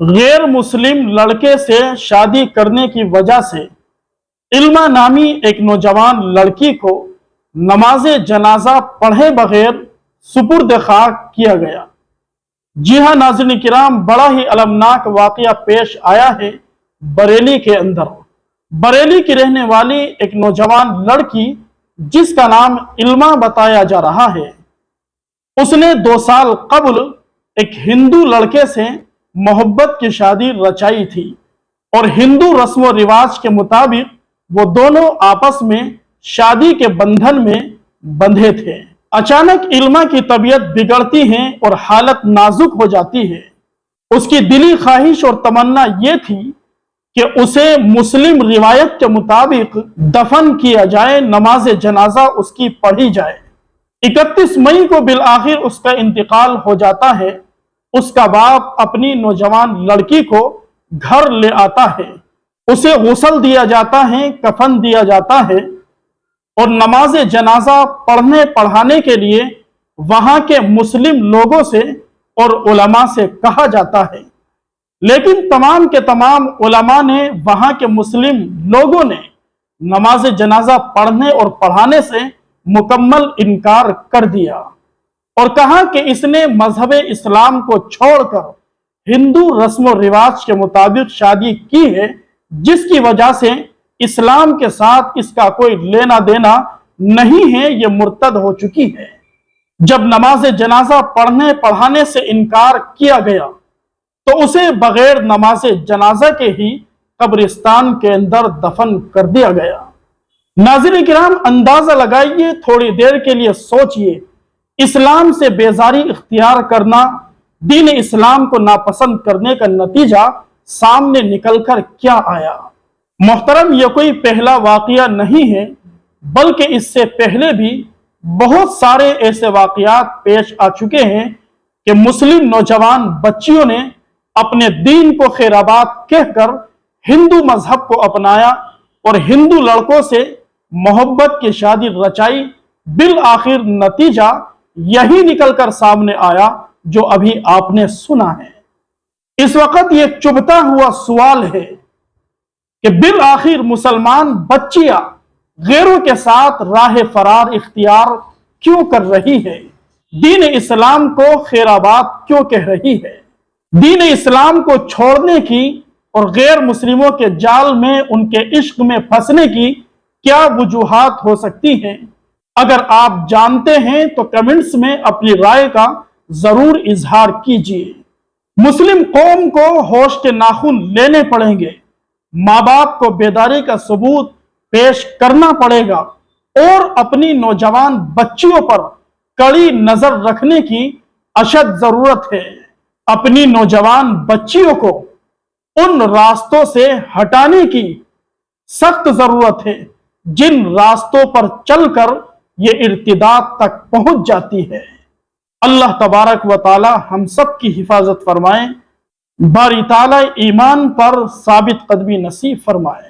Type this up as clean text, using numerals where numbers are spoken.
غیر مسلم لڑکے سے شادی کرنے کی وجہ سے علما نامی ایک نوجوان لڑکی کو نماز جنازہ پڑھے بغیر سپرد خاک کیا گیا۔ جی ہاں ناظرین کرام، بڑا ہی المناک واقعہ پیش آیا ہے بریلی کے اندر۔ بریلی کی رہنے والی ایک نوجوان لڑکی جس کا نام علما بتایا جا رہا ہے، اس نے 2 سال قبل ایک ہندو لڑکے سے محبت کی شادی رچائی تھی اور ہندو رسم و رواج کے مطابق وہ دونوں آپس میں شادی کے بندھن میں بندھے تھے۔ اچانک علما کی طبیعت بگڑتی ہے اور حالت نازک ہو جاتی ہے۔ اس کی دلی خواہش اور تمنا یہ تھی کہ اسے مسلم روایت کے مطابق دفن کیا جائے، نماز جنازہ اس کی پڑھی جائے۔ 31 مئی کو بالآخر اس کا انتقال ہو جاتا ہے۔ اس کا باپ اپنی نوجوان لڑکی کو گھر لے آتا ہے، اسے غسل دیا جاتا ہے، کفن دیا جاتا ہے اور نماز جنازہ پڑھنے پڑھانے کے لیے وہاں کے مسلم لوگوں سے اور علماء سے کہا جاتا ہے، لیکن تمام کے تمام علماء نے، وہاں کے مسلم لوگوں نے نماز جنازہ پڑھنے اور پڑھانے سے مکمل انکار کر دیا اور کہا کہ اس نے مذہب اسلام کو چھوڑ کر ہندو رسم و رواج کے مطابق شادی کی ہے، جس کی وجہ سے اسلام کے ساتھ اس کا کوئی لینا دینا نہیں ہے، یہ مرتد ہو چکی ہے۔ جب نماز جنازہ پڑھنے پڑھانے سے انکار کیا گیا تو اسے بغیر نماز جنازہ کے ہی قبرستان کے اندر دفن کر دیا گیا۔ ناظرین کرام، اندازہ لگائیے، تھوڑی دیر کے لیے سوچئے، اسلام سے بیزاری اختیار کرنا، دین اسلام کو ناپسند کرنے کا نتیجہ سامنے نکل کر کیا آیا۔ محترم، یہ کوئی پہلا واقعہ نہیں ہے، بلکہ اس سے پہلے بھی بہت سارے ایسے واقعات پیش آ چکے ہیں کہ مسلم نوجوان بچیوں نے اپنے دین کو خیر آباد کہہ کر ہندو مذہب کو اپنایا اور ہندو لڑکوں سے محبت کی شادی رچائی۔ بالآخر نتیجہ یہی نکل کر سامنے آیا جو ابھی آپ نے سنا ہے۔ اس وقت یہ چبھتا ہوا سوال ہے کہ بالآخر مسلمان بچیاں غیروں کے ساتھ راہ فرار اختیار کیوں کر رہی ہے؟ دین اسلام کو خیر آباد کیوں کہہ رہی ہے؟ دین اسلام کو چھوڑنے کی اور غیر مسلموں کے جال میں، ان کے عشق میں پھنسنے کی کیا وجوہات ہو سکتی ہیں؟ اگر آپ جانتے ہیں تو کمنٹس میں اپنی رائے کا ضرور اظہار کیجیے۔ مسلم قوم کو ہوش کے ناخن لینے پڑیں گے، ماں باپ کو بیداری کا ثبوت پیش کرنا پڑے گا اور اپنی نوجوان بچیوں پر کڑی نظر رکھنے کی اشد ضرورت ہے۔ اپنی نوجوان بچیوں کو ان راستوں سے ہٹانے کی سخت ضرورت ہے جن راستوں پر چل کر یہ ارتداد تک پہنچ جاتی ہے۔ اللہ تبارک و تعالی ہم سب کی حفاظت فرمائے، باری تعالی ایمان پر ثابت قدمی نصیب فرمائے۔